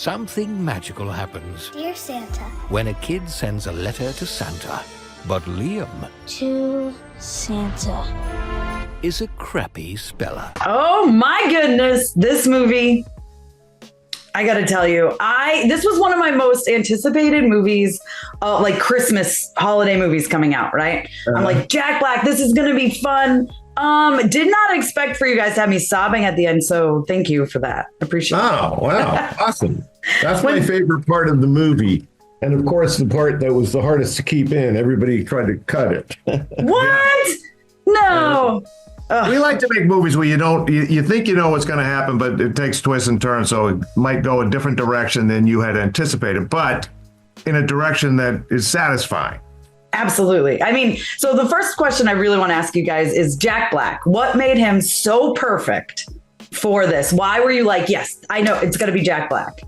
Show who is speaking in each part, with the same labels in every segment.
Speaker 1: Something magical happens
Speaker 2: Dear Santa.
Speaker 1: when a kid sends a letter to Santa. But Liam
Speaker 2: To Santa.
Speaker 1: is a crappy speller.
Speaker 3: Oh my goodness, this movie. I got to tell you, this was one of my most anticipated movies, like Christmas holiday movies coming out, right? I'm like, Jack Black, this is going to be fun. Did not expect for you guys to have me sobbing at the end, so thank you for that. Appreciate it.
Speaker 4: Oh, wow. Awesome. That's my favorite part of the movie. And of course, the part that was the hardest to keep in, everybody tried to cut it.
Speaker 3: What? No.
Speaker 4: We like to make movies where you think you know what's going to happen, but it takes twists and turns, so it might go a different direction than you had anticipated, but in a direction that is satisfying.
Speaker 3: Absolutely. I mean, so the first question I really want to ask you guys is Jack Black. What made him so perfect for this? Why were you like, yes, I know it's going to be Jack Black?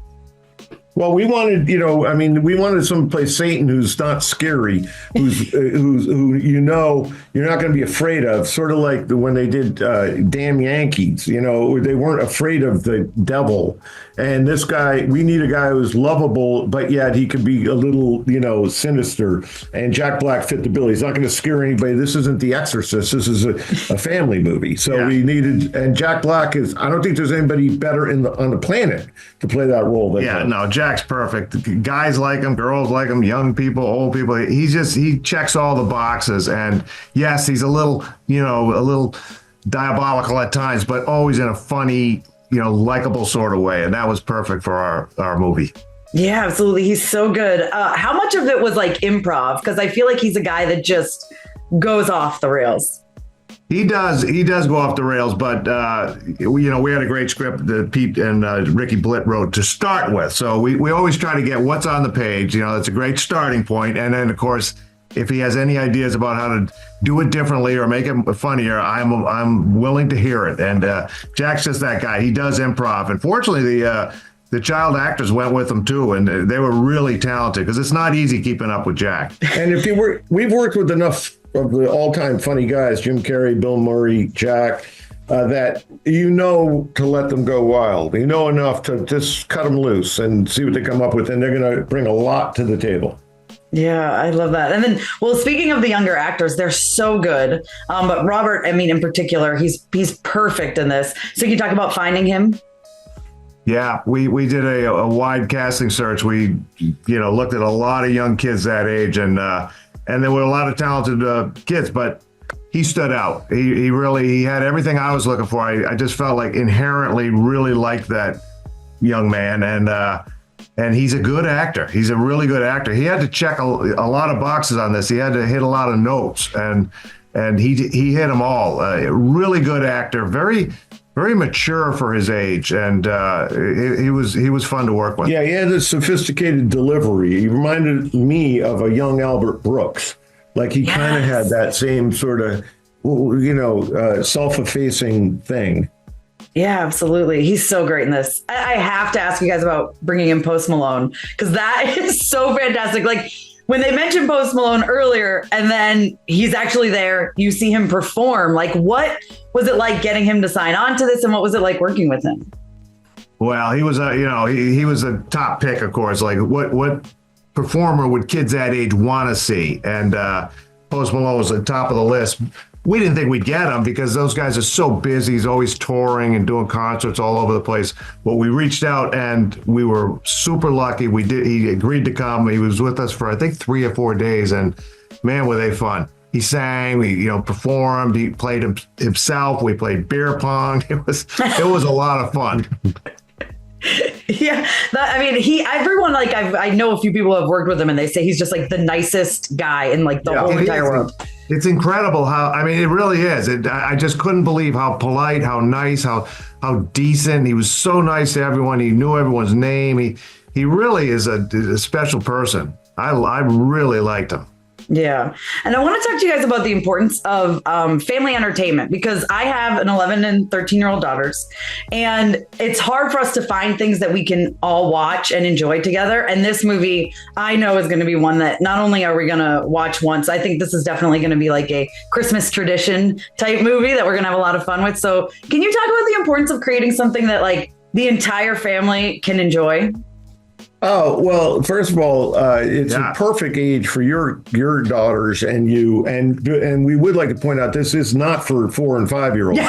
Speaker 4: Well, we wanted, we wanted someone to play Satan who's not scary, who you're not going to be afraid of. Sort of like when they did Damn Yankees, they weren't afraid of the devil. And this guy, we need a guy who's lovable, but yet he could be a little, sinister. And Jack Black fit the bill. He's not going to scare anybody. This isn't The Exorcist. This is a family movie. So we needed, and Jack Black I don't think there's anybody better on the planet to play that role than him.
Speaker 5: No, Jack's perfect. Guys like him, girls like him, young people, old people. He checks all the boxes. And yes, he's a little diabolical at times, but always in a funny, likable sort of way. And that was perfect for our movie.
Speaker 3: Yeah, absolutely. He's so good. How much of it was like improv? Because I feel like he's a guy that just goes off the rails.
Speaker 5: He does go off the rails, but we had a great script that Pete and Ricky Blitt wrote to start with. So we always try to get what's on the page. That's a great starting point. And then, of course, if he has any ideas about how to do it differently or make it funnier, I'm willing to hear it. And Jack's just that guy. He does improv. And fortunately, the child actors went with him too, and they were really talented because it's not easy keeping up with Jack.
Speaker 4: And we've worked with enough of the all-time funny guys, Jim Carrey, Bill Murray, Jack, that to let them go wild. Enough to just cut them loose and see what they come up with, and they're going to bring a lot to the table.
Speaker 3: Yeah, I love that. And then, well, speaking of the younger actors, they're so good. But Robert, in particular, he's perfect in this. So can you talk about finding him?
Speaker 5: Yeah, we did a wide casting search. We, looked at a lot of young kids that age, and there were a lot of talented kids, but he stood out. He had everything I was looking for. I just felt like inherently really liked that young man, and he's a good actor. He's a really good actor. He had to check a lot of boxes on this. He had to hit a lot of notes, and he hit them all. Really good actor, very very mature for his age, and he was fun to work with.
Speaker 4: Yeah, he had a sophisticated delivery. He reminded me of a young Albert Brooks. Like he kind of had that same sort of, self-effacing thing.
Speaker 3: Yeah, absolutely. He's so great in this. I have to ask you guys about bringing in Post Malone, because that is so fantastic. Like when they mentioned Post Malone earlier, and then he's actually there, you see him perform. Like, what was it like getting him to sign on to this, and what was it like working with him?
Speaker 5: Well, he was he was a top pick, of course. Like what performer would kids that age want to see? And Post Malone was at the top of the list. We didn't think we'd get him because those guys are so busy. He's always touring and doing concerts all over the place. But we reached out and we were super lucky. He agreed to come. He was with us for, I think, 3 or 4 days. And man, were they fun. He sang, we performed, he played himself. We played beer pong. It was a lot of fun.
Speaker 3: Yeah, everyone, like I know a few people who have worked with him, and they say he's just like the nicest guy in like the whole entire world.
Speaker 5: It's incredible it really is. I just couldn't believe how polite, how nice, how decent. He was so nice to everyone. He knew everyone's name. He really is a special person. I really liked him.
Speaker 3: Yeah. And I want to talk to you guys about the importance of family entertainment, because I have an 11 and 13-year-old daughters, and it's hard for us to find things that we can all watch and enjoy together. And this movie, I know, is going to be one that not only are we going to watch once, I think this is definitely going to be like a Christmas tradition type movie that we're going to have a lot of fun with. So can you talk about the importance of creating something that like the entire family can enjoy?
Speaker 4: Oh, well, first of all, it's
Speaker 5: Yeah.
Speaker 4: a perfect age for your daughters and you, and we would like to point out this is not for 4 and 5-year-olds.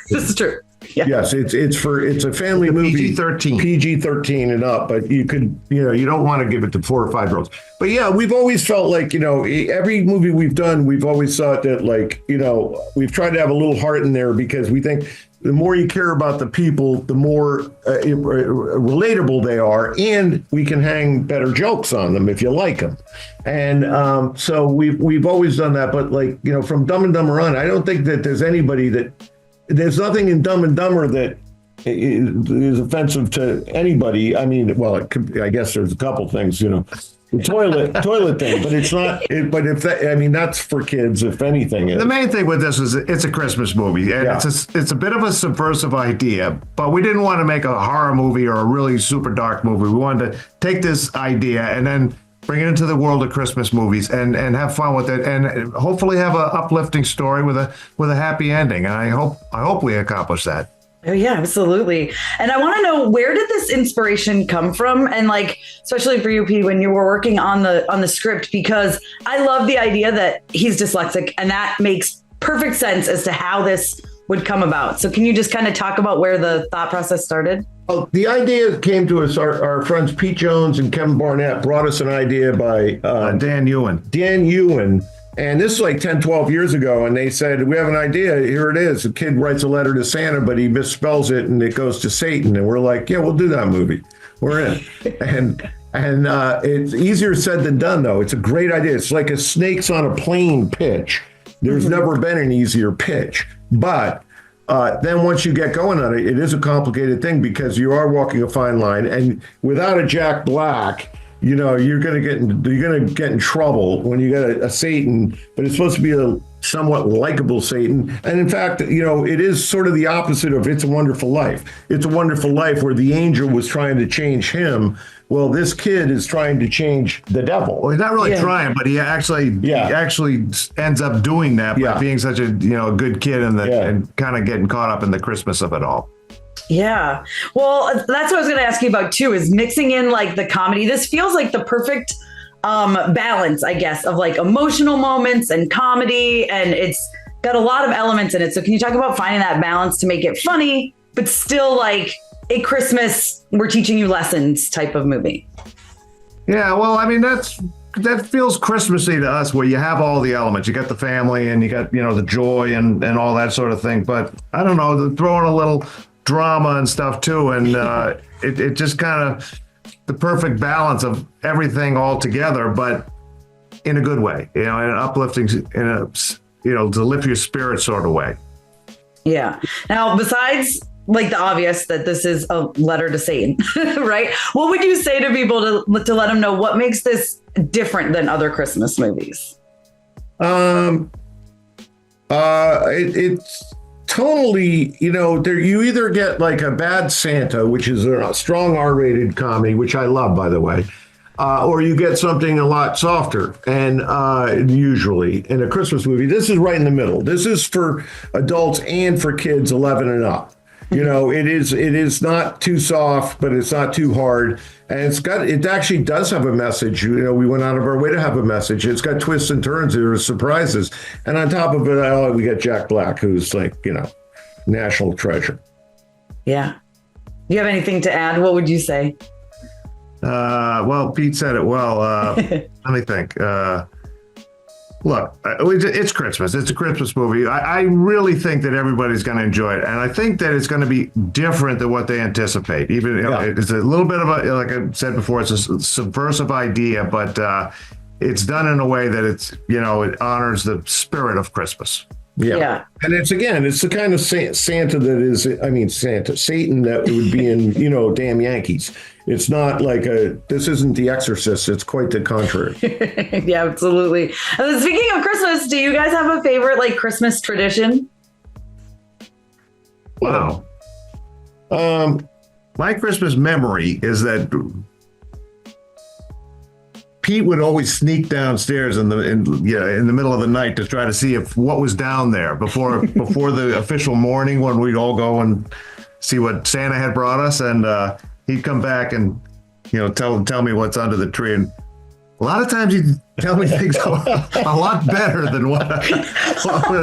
Speaker 3: This is true. Yeah.
Speaker 4: Yes, it's a family movie,
Speaker 5: PG-13.
Speaker 4: PG-13 and up. But you don't want to give it to 4 or 5-year-olds. But yeah, we've always felt like every movie we've done, we've always thought that we've tried to have a little heart in there because we think the more you care about the people, the more relatable they are, and we can hang better jokes on them if you like them. And so we've always done that. But from Dumb and Dumber on, I don't think that there's nothing in Dumb and Dumber that is offensive to anybody. I mean, well, I guess there's a couple things, the toilet thing, but it's not. But that's for kids, if anything.
Speaker 5: The main thing with this is it's a Christmas movie, and
Speaker 4: Yeah.
Speaker 5: it's a bit of a subversive idea, but we didn't want to make a horror movie or a really super dark movie. We wanted to take this idea and then bring it into the world of Christmas movies and have fun with it, and hopefully have an uplifting story with a happy ending. And I hope we accomplish that.
Speaker 3: Oh yeah, absolutely. And I want to know, where did this inspiration come from? And especially for you, Pete, when you were working on the script, because I love the idea that he's dyslexic, and that makes perfect sense as to how this would come about. So can you just kind of talk about where the thought process started?
Speaker 4: Oh, the idea came to us. Our friends Pete Jones and Kevin Barnett brought us an idea by
Speaker 5: Dan Ewan.
Speaker 4: Dan Ewan. And this is like 10, 12 years ago. And they said, we have an idea. Here it is. A kid writes a letter to Santa, but he misspells it and it goes to Satan. And we're like, yeah, we'll do that movie. We're in. And it's easier said than done, though. It's a great idea. It's like a snakes on a plane pitch. There's never been an easier pitch. But then once you get going on it, it is a complicated thing because you are walking a fine line. And without a Jack Black, you're gonna get in trouble when you get a Satan, but it's supposed to be a somewhat likable Satan. And in fact, it is sort of the opposite of It's a Wonderful Life. It's a Wonderful Life where the angel was trying to change him. Well, this kid is trying to change the devil.
Speaker 5: Well, he's not really trying, but he actually ends up doing that by being such a good kid and kind of getting caught up in the Christmas of it all.
Speaker 3: Yeah. Well, that's what I was going to ask you about too, is mixing in the comedy. This feels like the perfect balance, I guess, of emotional moments and comedy, and it's got a lot of elements in it. So can you talk about finding that balance to make it funny, but still a Christmas, we're teaching you lessons type of movie?
Speaker 5: Yeah, well, I mean, that feels Christmassy to us, where you have all the elements. You got the family and you got, the joy and all that sort of thing. But I don't know, throw in a little drama and stuff too. And it just kind of the perfect balance of everything all together, but in a good way, in an uplifting, to lift your spirit sort of way.
Speaker 3: Yeah. Now, besides the obvious that this is a letter to Satan, right? What would you say to people to let them know what makes this different than other Christmas movies?
Speaker 4: It's totally, you either get a bad Santa, which is a strong R-rated comedy, which I love, by the way, or you get something a lot softer. And usually in a Christmas movie, this is right in the middle. This is for adults and for kids 11 and up. It is not too soft, but it's not too hard. And it actually does have a message. We went out of our way to have a message. It's got twists and turns. There are surprises. And on top of it, we got Jack Black, who's national treasure. Yeah.
Speaker 3: Do you have anything to add? What would you say?
Speaker 5: Well, Pete said it well. Let me think. Look, it's Christmas. It's a Christmas movie. I really think that everybody's going to enjoy it. And I think that it's going to be different than what they anticipate. Even it's a little bit of like I said before, it's a subversive idea, but it's done in a way that it honors the spirit of Christmas.
Speaker 4: Yeah. And it's the kind of Santa that is, Satan that would be in, Damn Yankees. It's not this isn't The Exorcist. It's quite the contrary.
Speaker 3: Yeah, absolutely. And speaking of Christmas, do you guys have a favorite Christmas tradition?
Speaker 5: Wow. My Christmas memory is that Pete would always sneak downstairs in the middle of the night to try to see what was down there before the official morning, when we'd all go and see what Santa had brought us, and he'd come back and tell me what's under the tree. And a lot of times you tell me things a lot better than what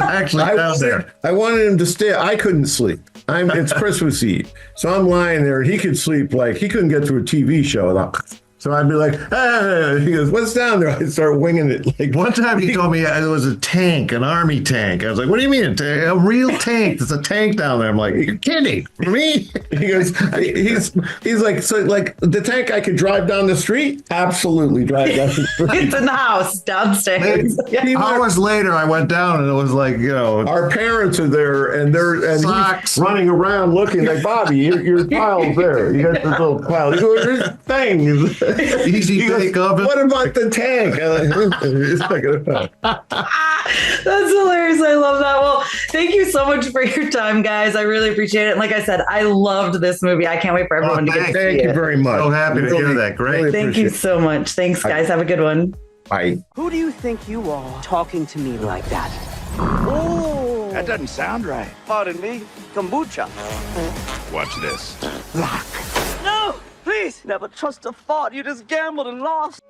Speaker 5: actually down there.
Speaker 4: I wanted him to stay. I couldn't sleep. It's Christmas Eve, so I'm lying there, and he could sleep like he couldn't get through a TV show. So I'd be like, ah. He goes, what's down there? I'd start winging it. Like
Speaker 5: one time he told me it was a tank, an army tank. I was like, what do you mean? A real tank? There's a tank down there. I'm like, you're kidding. For me?
Speaker 4: He goes, he's like, so like the tank I could drive down the street? Absolutely drive down the street.
Speaker 3: It's in the house downstairs.
Speaker 5: Hours later, I went down and it was like,
Speaker 4: our parents are there and he's running around looking like, Bobby, your pile's there. You got this little pile. He goes, there's things.
Speaker 5: Easy pick up.
Speaker 4: What about the tank?
Speaker 3: That's hilarious. I love that. Well, thank you so much for your time, guys. I really appreciate it. And like I said, I loved this movie. I can't wait for everyone to get to see it.
Speaker 4: Thank you very much.
Speaker 5: So happy to hear that. Great.
Speaker 4: Really
Speaker 3: Thank you so much. Thanks, guys. Have a good one.
Speaker 4: Bye.
Speaker 6: Who do you think you are talking to me like that? Oh,
Speaker 7: That doesn't sound right.
Speaker 6: pardon me, kombucha.
Speaker 7: Watch this.
Speaker 6: No, please, never trust a thought. You just gambled and lost.